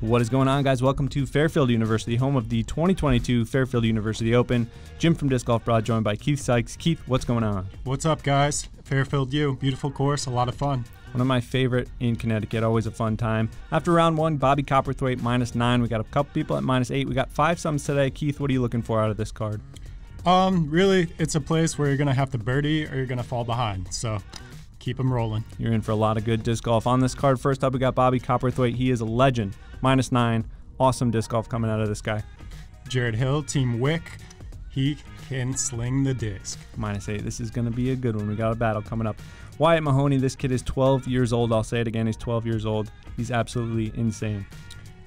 What is going on, guys? Welcome to Fairfield University, home of the 2022 Fairfield University Open. Jim from Disc Golf Brah, joined by Keith Sykes. Keith, what's going on? What's up, guys? Fairfield U, beautiful course, a lot of fun. One of my favorite in Connecticut, always a fun time. After round one, Bobby Cowperthwait -9. We got a couple people at -8. We got 5-sums today. Keith, what are you looking for out of this card? Really, it's a place where you're going to have to birdie or you're going to fall behind. So keep them rolling. You're in for a lot of good disc golf on this card. First up, we got Bobby Cowperthwait. He is a legend. -9. Awesome disc golf coming out of this guy. Jared Hill, Team Wick. He can sling the disc. -8. This is going to be a good one. We got a battle coming up. Wyatt Mahoney. This kid is 12 years old. I'll say it again. He's 12 years old. He's absolutely insane.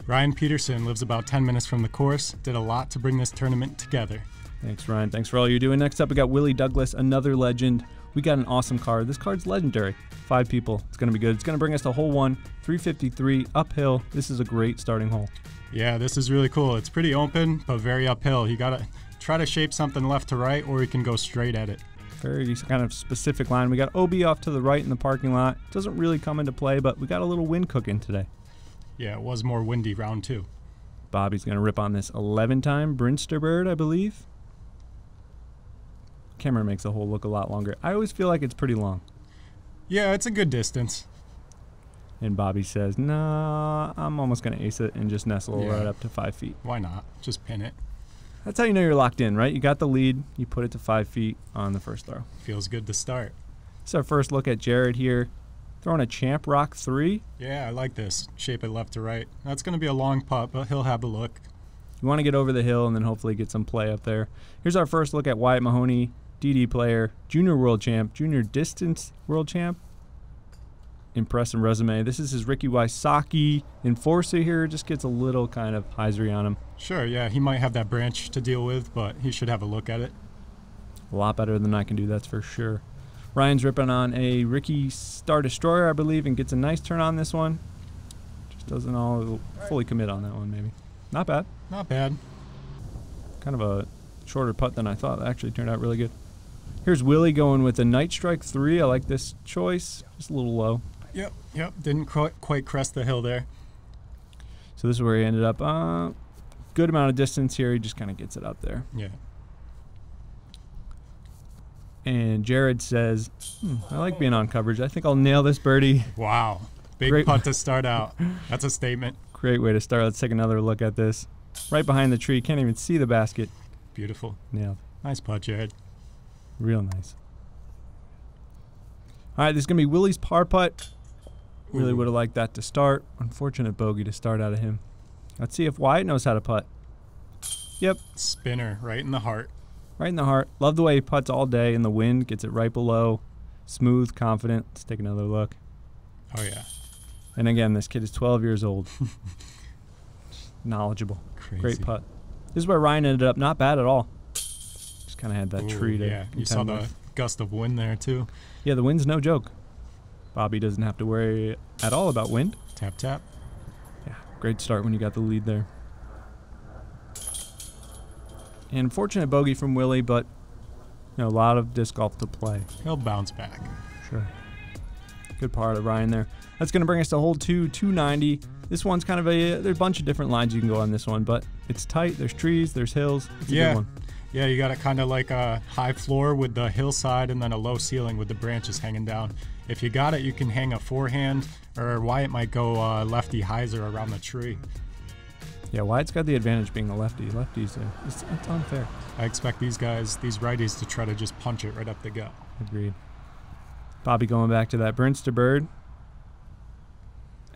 Ryan Peterson lives about 10 minutes from the course. Did a lot to bring this tournament together. Thanks, Ryan. Thanks for all you're doing. Next up, we got Willie Douglas, another legend. We got an awesome card. This card's legendary. 5 people. It's going to be good. It's going to bring us to hole 1, 353, uphill. This is a great starting hole. Yeah, this is really cool. It's pretty open, but very uphill. You got to try to shape something left to right, or you can go straight at it. Very kind of specific line. We got OB off to the right in the parking lot. Doesn't really come into play, but we got a little wind cooking today. Yeah, it was more windy round 2. Bobby's going to rip on this 11-time Brinsterbird, I believe. Camera makes the hole look a lot longer. I always feel like it's pretty long. Yeah, it's a good distance. And Bobby says, nah, I'm almost going to ace it and just nestle right up to 5 feet. Why not? Just pin it. That's how you know you're locked in, right? You got the lead. You put it to 5 feet on the first throw. Feels good to start. This is our first look at Jared here. Throwing a Champ Rock 3. Yeah, I like this. Shape it left to right. That's going to be a long putt, but he'll have a look. You want to get over the hill and then hopefully get some play up there. Here's our first look at Wyatt Mahoney, DD player, junior world champ, junior distance world champ. Impressive resume. This is his Ricky Wysocki enforcer here. Just gets a little kind of hyzery on him. Sure, yeah, he might have that branch to deal with, but he should have a look at it. A lot better than I can do, that's for sure. Ryan's ripping on a Ricky Star Destroyer, I believe, and gets a nice turn on this one. Just doesn't all fully commit on that one, maybe. Not bad. Not bad. Kind of a shorter putt than I thought. That actually turned out really good. Here's Willie going with a Night Strike 3. I like this choice. Just a little low. Yep. Didn't quite crest the hill there. So this is where he ended up. Good amount of distance here. He just kind of gets it up there. Yeah. And Jared says, I like being on coverage. I think I'll nail this birdie. Wow. Big putt to start out. That's a statement. Great way to start. Let's take another look at this. Right behind the tree. Can't even see the basket. Beautiful. Nailed. Nice putt, Jared. Real nice. All right, this is going to be Willie's par putt. Really would have liked that to start. Unfortunate bogey to start out of him. Let's see if Wyatt knows how to putt. Yep. Spinner right in the heart. Right in the heart. Love the way he putts all day in the wind. Gets it right below. Smooth, confident. Let's take another look. Oh, yeah. And again, this kid is 12 years old. Knowledgeable. Crazy. Great putt. This is where Ryan ended up. Not bad at all. Just kind of had that tree to yeah, you saw the gust of wind there, too. Yeah, the wind's no joke. Bobby doesn't have to worry at all about wind. Tap, tap. Yeah, great start when you got the lead there. And fortunate bogey from Willie, but a lot of disc golf to play. He'll bounce back. Sure. Good part of Ryan there. That's going to bring us to hole 2, 290. This one's kind of there's a bunch of different lines you can go on this one, but it's tight. There's trees, there's hills. It's a good one. Yeah, you got it kind of like a high floor with the hillside and then a low ceiling with the branches hanging down. If you got it, you can hang a forehand, or Wyatt might go lefty hyzer around the tree. Yeah, Wyatt's got the advantage being a lefty. Lefties, it's unfair. I expect these guys, these righties, to try to just punch it right up the gut. Agreed. Bobby going back to that Brinsterbird.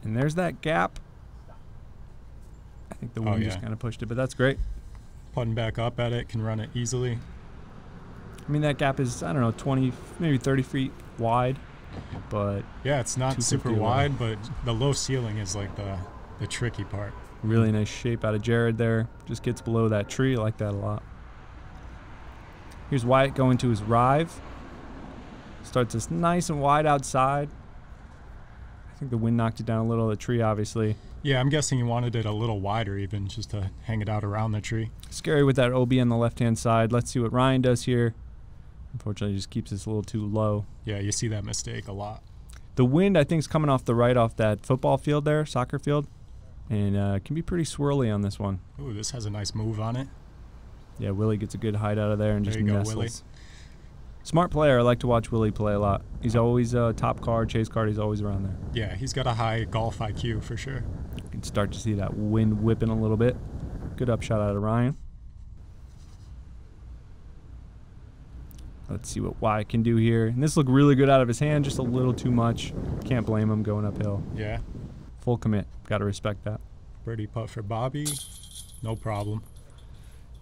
And there's that gap. I think the wind just kind of pushed it, but that's great. Putting back up at it, can run it easily. I mean, that gap is, I don't know, 20, maybe 30 feet wide, but... Yeah, it's not super wide, but the low ceiling is like the tricky part. Really nice shape out of Jared there. Just gets below that tree. I like that a lot. Here's Wyatt going to his rive. Starts this nice and wide outside. I think the wind knocked it down a little. The tree, obviously. Yeah, I'm guessing he wanted it a little wider even, just to hang it out around the tree. Scary with that OB on the left-hand side. Let's see what Ryan does here. Unfortunately, he just keeps this a little too low. Yeah, you see that mistake a lot. The wind, I think, is coming off the right off that football field there, soccer field. And can be pretty swirly on this one. Ooh, this has a nice move on it. Yeah, Willie gets a good height out of there and There just you go, nestles. Willie. Smart player. I like to watch Willie play a lot. He's always top card, chase card. He's always around there. Yeah, he's got a high golf IQ for sure. You can start to see that wind whipping a little bit. Good upshot out of Ryan. Let's see what Wyatt can do here. And this looked really good out of his hand, just a little too much. Can't blame him going uphill. Yeah. Full commit. Got to respect that. Birdie putt for Bobby. No problem.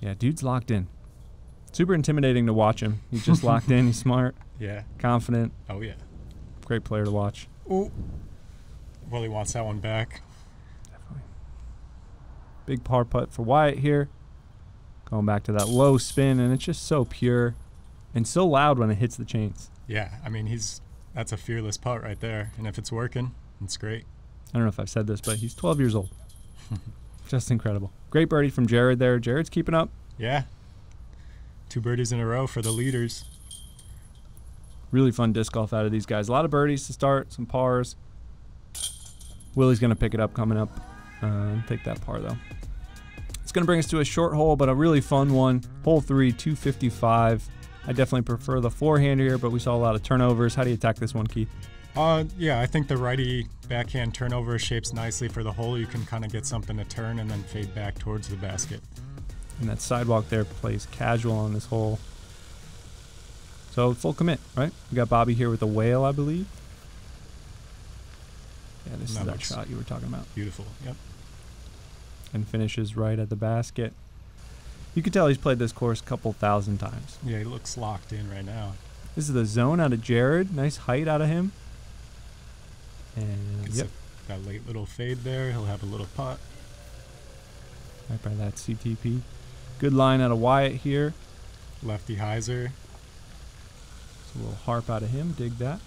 Yeah, dude's locked in. Super intimidating to watch him. He's just locked in. He's smart, Yeah. confident. Oh, yeah. Great player to watch. Ooh. Willie wants that one back. Definitely. Big par putt for Wyatt here. Going back to that low spin, and it's just so pure and so loud when it hits the chains. Yeah, I mean, that's a fearless putt right there. And if it's working, it's great. I don't know if I've said this, but he's 12 years old. Just incredible. Great birdie from Jared there. Jared's keeping up. Yeah. 2 birdies in a row for the leaders. Really fun disc golf out of these guys. A lot of birdies to start, some pars. Willie's going to pick it up coming up. Take that par, though. It's going to bring us to a short hole, but a really fun one. Hole 3, 255. I definitely prefer the forehand here, but we saw a lot of turnovers. How do you attack this one, Keith? Yeah, I think the righty backhand turnover shapes nicely for the hole. You can kind of get something to turn and then fade back towards the basket. And that sidewalk there plays casual on this hole. So full commit, right? We got Bobby here with a whale, I believe. Yeah, this is that shot you were talking about. Beautiful, yep. And finishes right at the basket. You can tell he's played this course a couple thousand times. Yeah, he looks locked in right now. This is the zone out of Jared. Nice height out of him. And yep. That late little fade there. He'll have a little putt. Right by that CTP. Good line out of Wyatt here. Lefty hyzer. A little harp out of him. Dig that.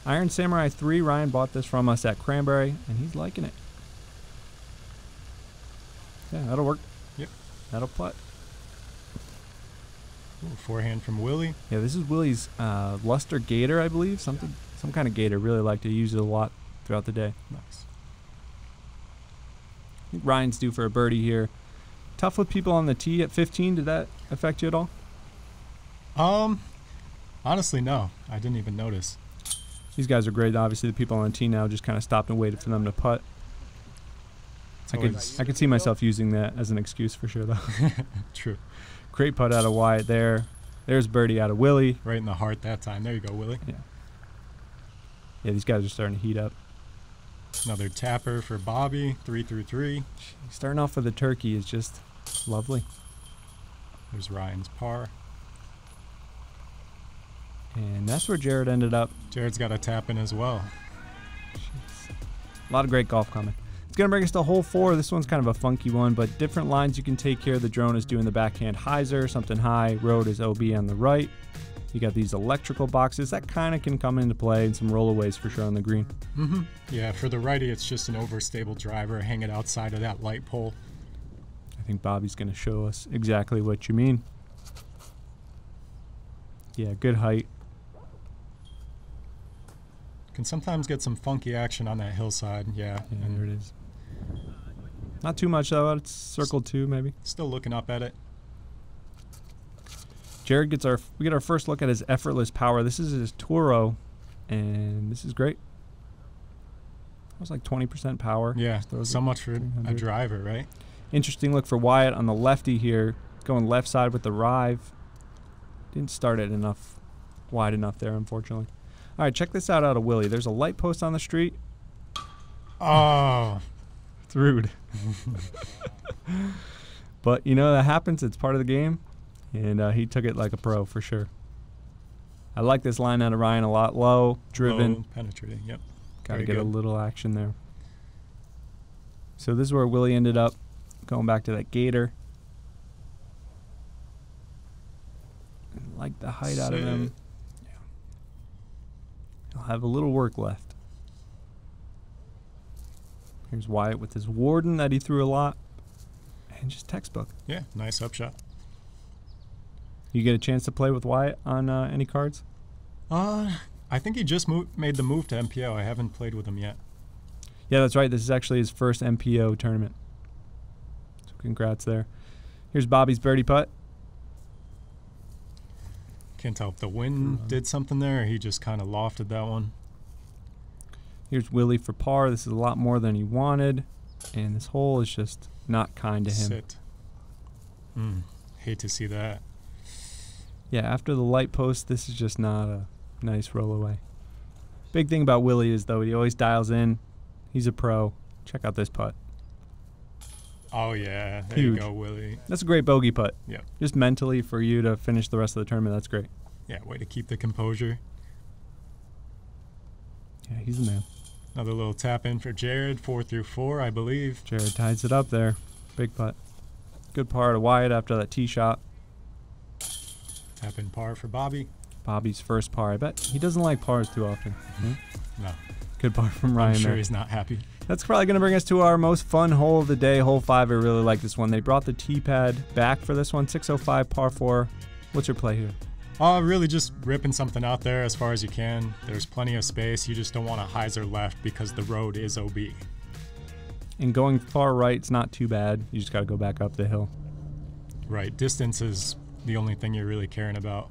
Iron Samurai 3. Ryan bought this from us at Cranberry, and he's liking it. Yeah, that'll work. Yep. That'll putt. Ooh, forehand from Willie. Yeah, this is Willie's luster gator, I believe. Some kind of gator. Really like to use it a lot throughout the day. Nice. I think Ryan's due for a birdie here. Tough with people on the tee at 15. Did that affect you at all? Honestly, no. I didn't even notice. These guys are great. Obviously, the people on the tee now just kind of stopped and waited for them to putt. I could see myself using that as an excuse for sure, though. True. Great putt out of Wyatt there. There's birdie out of Willie. Right in the heart that time. There you go, Willie. Yeah. Yeah, these guys are starting to heat up. Another tapper for Bobby. 3 through 3. Starting off with a turkey is just lovely. There's Ryan's par. And that's where Jared ended up. Jared's got a tap in as well. Jeez. A lot of great golf coming. It's going to bring us to hole 4. This one's kind of a funky one, but different lines you can take here. The drone is doing the backhand hyzer, something high. Road is OB on the right. You got these electrical boxes that kind of can come into play, and some rollaways for sure on the green. Mm-hmm. Yeah, for the righty, it's just an overstable driver. Hang it outside of that light pole. I think Bobby's going to show us exactly what you mean. Yeah, good height. Can sometimes get some funky action on that hillside. Yeah. Yeah, there it is. Not too much, though. It's circle 2, maybe. Still looking up at it. Jared gets we get our first look at his effortless power. This is his Toro, and this is great. That was like 20% power. Yeah, so much for a driver, right? Interesting look for Wyatt on the lefty here, going left side with the rive. Didn't start it wide enough there, unfortunately. All right, check this out of Willie. There's a light post on the street. Oh. It's rude. But, you know, that happens. It's part of the game. And he took it like a pro for sure. I like this line out of Ryan a lot. Low, driven. Low, penetrating, yep. Got to get a little action there. So this is where Willie ended up, going back to that gator. I like the height out of him. Yeah. He'll have a little work left. Here's Wyatt with his Warden that he threw a lot. And just textbook. Yeah, nice upshot. You get a chance to play with Wyatt on any cards? I think he just made the move to MPO. I haven't played with him yet. Yeah, that's right. This is actually his first MPO tournament. So congrats there. Here's Bobby's birdie putt. Can't tell if the wind did something there or he just kind of lofted that one. Here's Willie for par. This is a lot more than he wanted. And this hole is just not kind to him. Sit. Hate to see that. Yeah, after the light post, this is just not a nice roll away. Big thing about Willie is, though, he always dials in. He's a pro. Check out this putt. Oh, yeah. There Huge. you go, Willie. That's a great bogey putt. Yep. Just mentally for you to finish the rest of the tournament, that's great. Yeah, way to keep the composure. Yeah, he's the man. Another little tap in for Jared, 4 through 4, I believe. Jared ties it up there. Big putt. Good par to Wyatt after that tee shot. Tap in par for Bobby. Bobby's first par. I bet he doesn't like pars too often. No. Good par from Ryan I'm sure there. he's not happy. That's probably going to bring us to our most fun hole of the day, hole 5. I really like this one. They brought the tee pad back for this one, 605 par 4. What's your play here? Really just ripping something out there as far as you can. There's plenty of space. You just don't want a hyzer left because the road is OB. And going far right's not too bad. You just got to go back up the hill. Right. Distance is the only thing you're really caring about.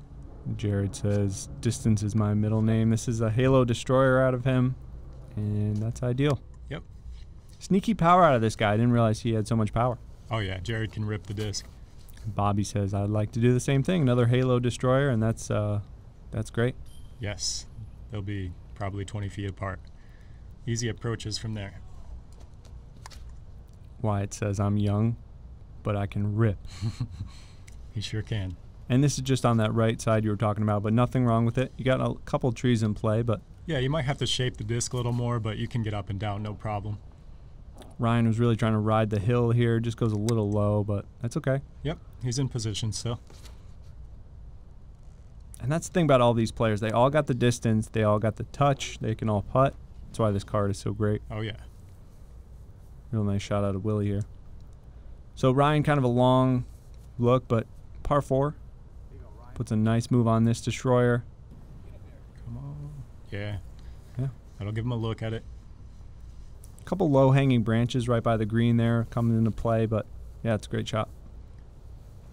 Jared says, distance is my middle name. This is a Halo Destroyer out of him, and that's ideal. Yep. Sneaky power out of this guy. I didn't realize he had so much power. Oh, yeah. Jared can rip the disc. Bobby says, I'd like to do the same thing. Another Halo Destroyer, and that's great. Yes. They'll be probably 20 feet apart. Easy approaches from there. Wyatt says, I'm young, but I can rip. He sure can. And this is just on that right side you were talking about, but nothing wrong with it. You got a couple trees in play, but... Yeah, you might have to shape the disc a little more, but you can get up and down, no problem. Ryan was really trying to ride the hill here. Just goes a little low, but that's okay. Yep, he's in position still. And that's the thing about all these players. They all got the distance. They all got the touch. They can all putt. That's why this card is so great. Oh, yeah. Real nice shot out of Willie here. So Ryan, kind of a long look, but par 4. Puts a nice move on this destroyer. Come on. Yeah. Yeah. That'll give him a look at it. A couple low-hanging branches right by the green there coming into play, but yeah, it's a great shot.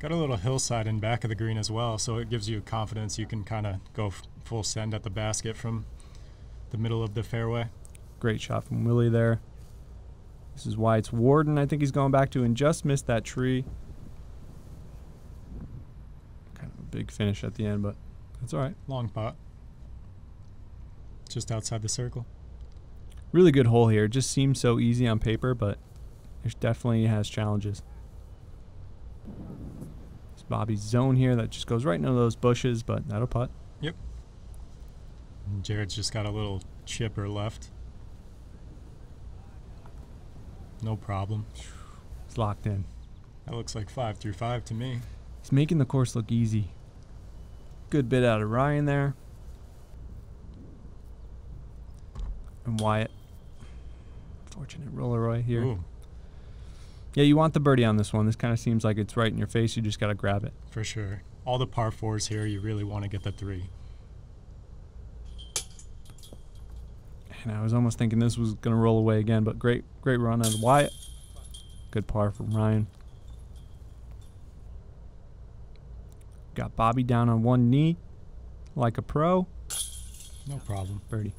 Got a little hillside in back of the green as well, so it gives you confidence. You can kind of go full send at the basket from the middle of the fairway. Great shot from Willie there. This is Wyatt's Warden, I think he's going back to, and just missed that tree. Kind of a big finish at the end, but that's all right. Long putt. Just outside the circle. Really good hole here. Just seems so easy on paper, but it definitely has challenges. It's Bobby's zone here that just goes right into those bushes, but that'll putt. Yep. And Jared's just got a little chipper left. No problem. It's locked in. That looks like 5 through 5 to me. He's making the course look easy. Good bit out of Ryan there. And Wyatt. Fortunate roller here. Ooh, Yeah, you want the birdie on this one. This kind of seems like it's right in your face. You just got to grab it. for sure. All the par 4s here, you really want to get the 3. And I was almost thinking this was going to roll away again, but great run out of Wyatt. Good par from Ryan. Got Bobby down on one knee like a pro. No problem. Birdie.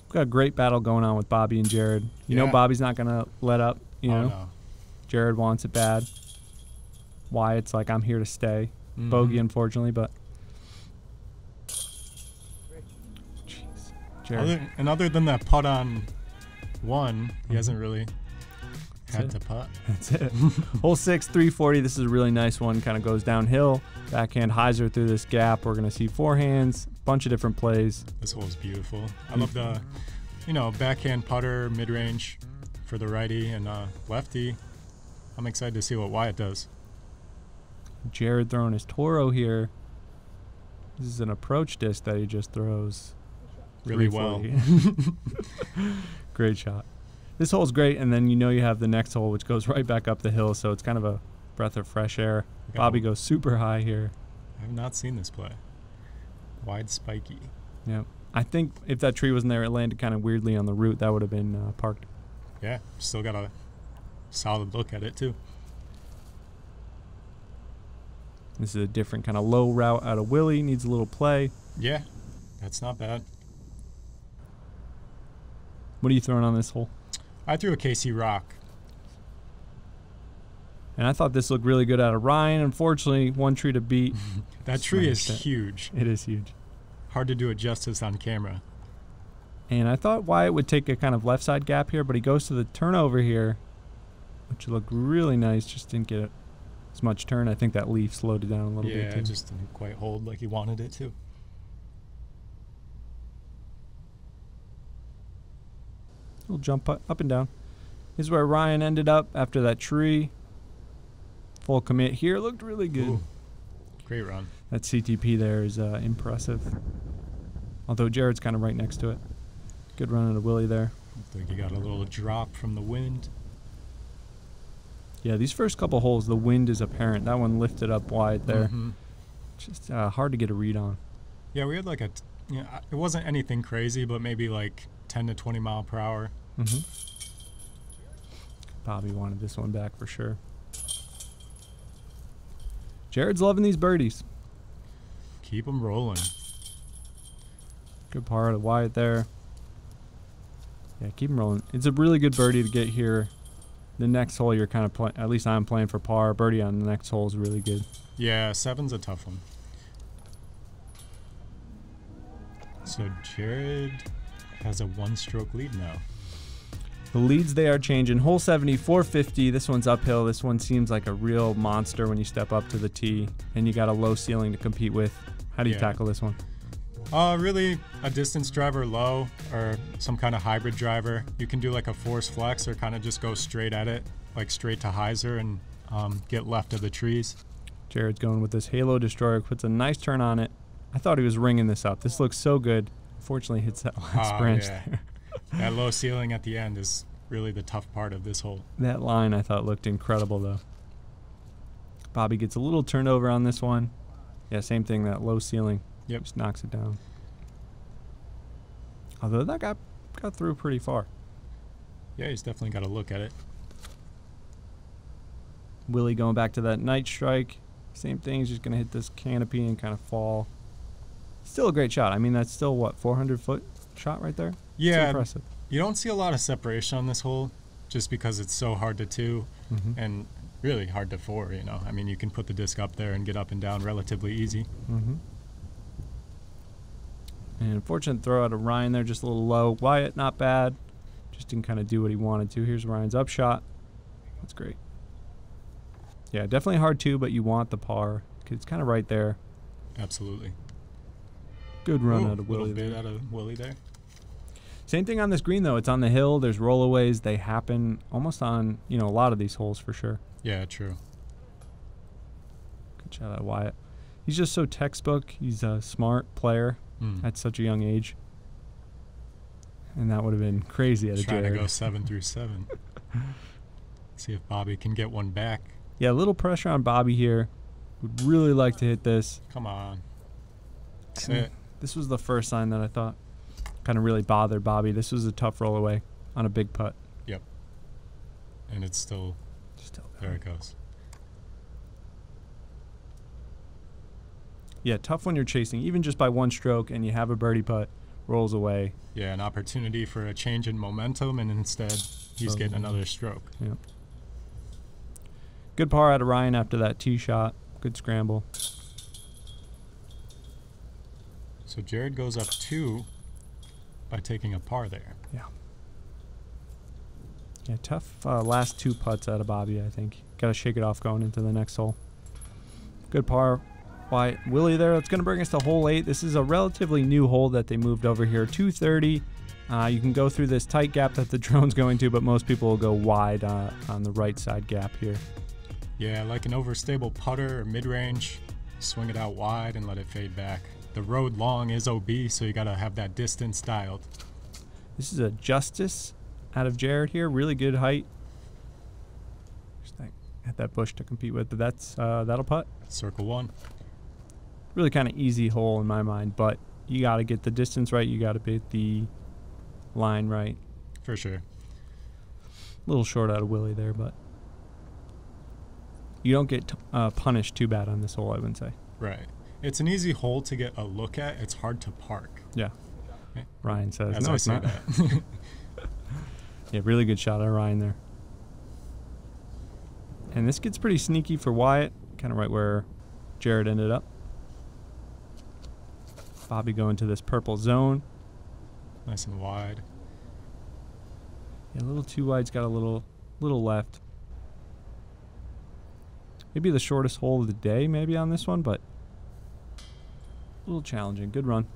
Got a great battle going on with Bobby and Jared. You know Yeah. Bobby's not going to let up, you know. No. Jared wants it bad. Wyatt's like, I'm here to stay. Mhm. Bogey, unfortunately, but... Jeez. Jared. Other than that putt on 1, he hasn't really had to putt. That's it. Hole 6, 340. This is a really nice one. Kind of goes downhill. Backhand hyzer through this gap. We're going to see forehands. Bunch of different plays. This hole is beautiful. I love the, backhand putter, mid-range for the righty and lefty. I'm excited to see what Wyatt does. Jared throwing his Toro here. This is an approach disc that he just throws. Really well. 340. Great shot. This hole's great, and then you have the next hole, which goes right back up the hill, so it's kind of a breath of fresh air. Bobby goes super high here. I have not seen this play. Wide spiky. Yep. I think if that tree wasn't there, it landed kind of weirdly on the root. That would have been parked. Yeah, still got a solid look at it too. This is a different kind of low route out of Willie. Needs a little play. Yeah, that's not bad. What are you throwing on this hole? I threw a KC rock. And I thought this looked really good out of Ryan. Unfortunately, one tree to beat. That tree is huge. It is huge. Hard to do it justice on camera. And I thought Wyatt would take a kind of left side gap here, but he goes to the turnover here, which looked really nice. Just didn't get as much turn. I think that leaf slowed it down a little bit Yeah, too. it just didn't quite hold like he wanted it to. Little jump up and down. This is where Ryan ended up after that tree. Full commit here. Looked really good. Ooh, great run. That CTP there is impressive. Although Jared's kind of right next to it. Good run out of Willie there. I think he got a little drop from the wind. Yeah, these first couple holes, the wind is apparent. That one lifted up wide there. Mm-hmm. Just hard to get a read on. Yeah, we had like it wasn't anything crazy, but maybe like 10 to 20 mile per hour. Mm-hmm. Bobby wanted this one back for sure. Jared's loving these birdies. Keep them rolling. Good par to Wyatt there. Yeah, keep them rolling. It's a really good birdie to get here. The next hole you're kind of at least I'm playing for par. Birdie on the next hole is really good. Yeah, 7's a tough one. So Jared has a 1-stroke lead now. The leads, they are changing. Hole 70, 450. This one's uphill. This one seems like a real monster when you step up to the tee, and you got a low ceiling to compete with. How do you tackle this one? Really a distance driver low or some kind of hybrid driver. You can do like a force flex or kind of just go straight at it, like straight to hyzer and get left of the trees. Jared's going with this Halo Destroyer. Puts a nice turn on it. I thought he was ringing this up. This looks so good. Unfortunately, hits that last branch there. That low ceiling at the end is really the tough part of this hole. That line I thought looked incredible though. Bobby gets a little turned over on this one. Yeah, same thing, that low ceiling. Yep. Just knocks it down. Although that got through pretty far. Yeah, he's definitely got to look at it. Willie going back to that night strike. Same thing, he's just going to hit this canopy and kind of fall. Still a great shot. I mean, that's still, what, 400-foot shot right there? Yeah. It's impressive. You don't see a lot of separation on this hole just because it's so hard to two and really hard to four, you know. I mean, you can put the disc up there and get up and down relatively easy. And unfortunate throw out of Ryan there, just a little low. Wyatt, not bad. Just didn't kind of do what he wanted to. Here's Ryan's upshot. That's great. Yeah, definitely hard two, but you want the par. It's kind of right there. Absolutely. Good run out of Willie. A little bit out of Willie there. Same thing on this green, though. It's on the hill. There's rollaways. They happen almost on, a lot of these holes for sure. Yeah, true. Good shot out of Wyatt. He's just so textbook. He's a smart player at such a young age. And that would have been crazy at a Trying Jared. to go 7 through 7. See if Bobby can get one back. Yeah, a little pressure on Bobby here. Would really like to hit this. Come on. That's it. This was the first sign that I thought kind of really bothered Bobby. This was a tough roll away on a big putt. Yep. And it's still there it goes. Yeah, tough when you're chasing, even just by one stroke, and you have a birdie putt, rolls away. Yeah, an opportunity for a change in momentum, and instead he's getting another stroke. Yeah. Good par out of Ryan after that tee shot. Good scramble. So Jared goes up 2 by taking a par there. Yeah. Yeah, tough last 2 putts out of Bobby, I think. Got to shake it off going into the next hole. Good par. Wyatt, Willie there. That's going to bring us to hole 8. This is a relatively new hole that they moved over here. 230. You can go through this tight gap that the drone's going to, but most people will go wide on the right side gap here. Yeah, like an overstable putter or mid-range, swing it out wide and let it fade back. The road long is OB, so you got to have that distance dialed. This is a Justice out of Jared here. Really good height. Just had that bush to compete with, but that'll putt. Circle 1. Really kind of easy hole in my mind, but you got to get the distance right. You got to get the line right. For sure. A little short out of Willie there, but you don't get punished too bad on this hole, I wouldn't say. Right. It's an easy hole to get a look at. It's hard to park. Yeah. Ryan says. As no, I it's say not. that. Yeah, really good shot of Ryan there. And this gets pretty sneaky for Wyatt, kind of right where Jared ended up. Bobby going to this purple zone. Nice and wide. Yeah, a little too wide. It's got a little left. Maybe the shortest hole of the day maybe on this one, but a little challenging. Good run.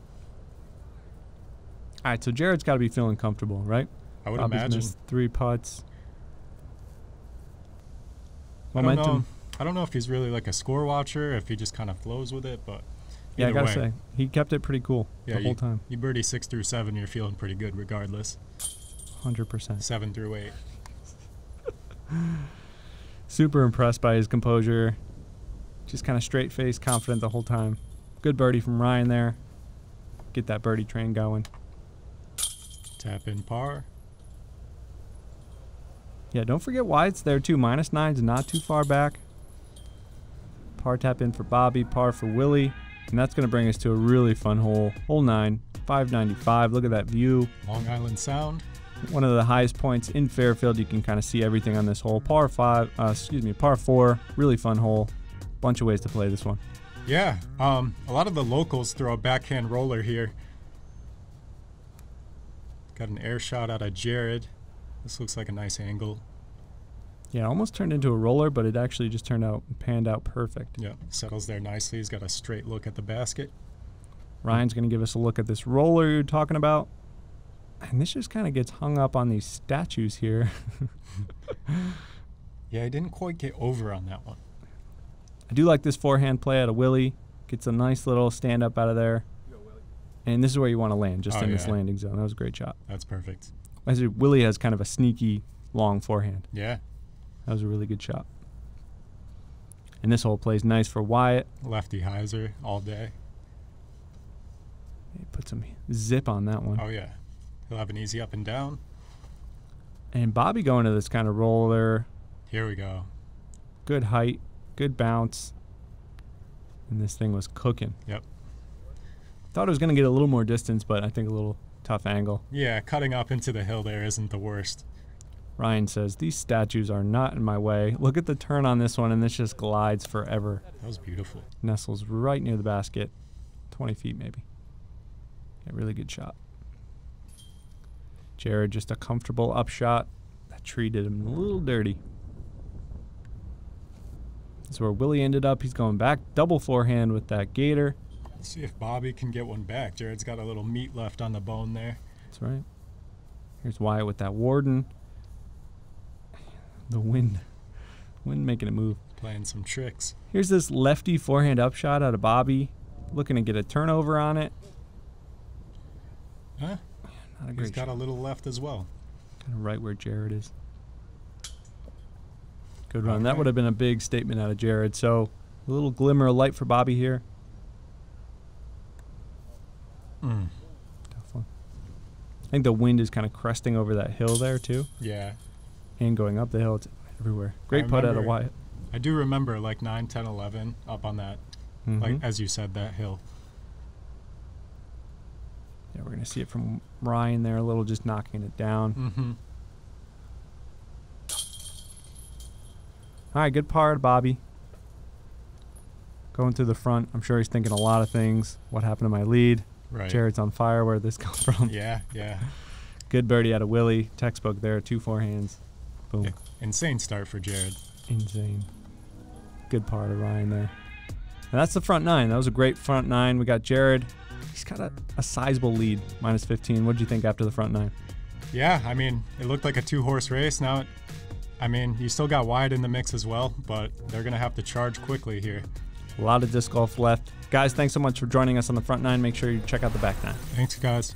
All right, so Jared's got to be feeling comfortable, right? I would Bobby's imagine. missed 3 putts. I don't Momentum. know if he's really like a score watcher, if he just kind of flows with it, but Yeah, I either gotta way, say, he kept it pretty cool the whole time. You birdie 6 through 7, you're feeling pretty good regardless. 100%. 7 through 8. Super impressed by his composure. Just kind of straight-faced, confident the whole time. Good birdie from Ryan there. Get that birdie train going. Tap in par. Yeah, don't forget Wyatt's there too. -9's not too far back. Par tap in for Bobby, par for Willie. And that's going to bring us to a really fun hole. Hole 9, 595. Look at that view. Long Island Sound. One of the highest points in Fairfield. You can kind of see everything on this hole. Par 4. Really fun hole. Bunch of ways to play this one. Yeah, a lot of the locals throw a backhand roller here. Got an air shot out of Jared. This looks like a nice angle. Yeah, it almost turned into a roller, but it actually just panned out perfect. Yeah, settles there nicely. He's got a straight look at the basket. Ryan's going to give us a look at this roller you're talking about. And this just kind of gets hung up on these statues here. Yeah, I didn't quite get over on that one. I do like this forehand play out of Willie. Gets a nice little stand up out of there. And this is where you want to land, just in this landing zone. That was a great shot. That's perfect. Willie has kind of a sneaky, long forehand. Yeah. That was a really good shot. And this hole plays nice for Wyatt. Lefty hyzer all day. He put some zip on that one. Oh, yeah. He'll have an easy up and down. And Bobby going to this kind of roller. Here we go. Good height, good bounce. And this thing was cooking. Yep. Thought it was going to get a little more distance, but I think a little tough angle. Yeah, cutting up into the hill there isn't the worst. Ryan says, these statues are not in my way. Look at the turn on this one, and this just glides forever. That was beautiful. Nestles right near the basket. 20 feet maybe. Yeah, really good shot. Jared, just a comfortable upshot. That tree did him a little dirty. This is where Willie ended up. He's going back. Double forehand with that gator. Let's see if Bobby can get one back. Jared's got a little meat left on the bone there. That's right. Here's Wyatt with that Warden. The wind making a move. Playing some tricks. Here's this lefty forehand upshot out of Bobby. Looking to get a turnover on it. Huh? Not a great He's got a little left as well. Kind of right where Jared is. Good run. That would have been a big statement out of Jared. So a little glimmer of light for Bobby here. Tough one. I think the wind is kind of cresting over that hill there too. Yeah. And going up the hill. It's everywhere. Great putt out of Wyatt. I do remember like 9, 10, 11 up on that, like as you said, that hill. Yeah, we're going to see it from Ryan there a little, just knocking it down. All right, good par, Bobby. Going to the front. I'm sure he's thinking a lot of things. What happened to my lead? Right. Jared's on fire. Where did this come from? Yeah, yeah. Good birdie out of Willie. Textbook there. 2 forehands. Boom. Yeah. Insane start for Jared. Insane. Good par to Ryan there. And that's the front 9. That was a great front 9. We got Jared. He's got a sizable lead, -15. What did you think after the front 9? Yeah, I mean, it looked like a 2-horse race. Now, I mean, you still got Wyatt in the mix as well, but they're going to have to charge quickly here. A lot of disc golf left. Guys, thanks so much for joining us on the front 9. Make sure you check out the back 9. Thanks, guys.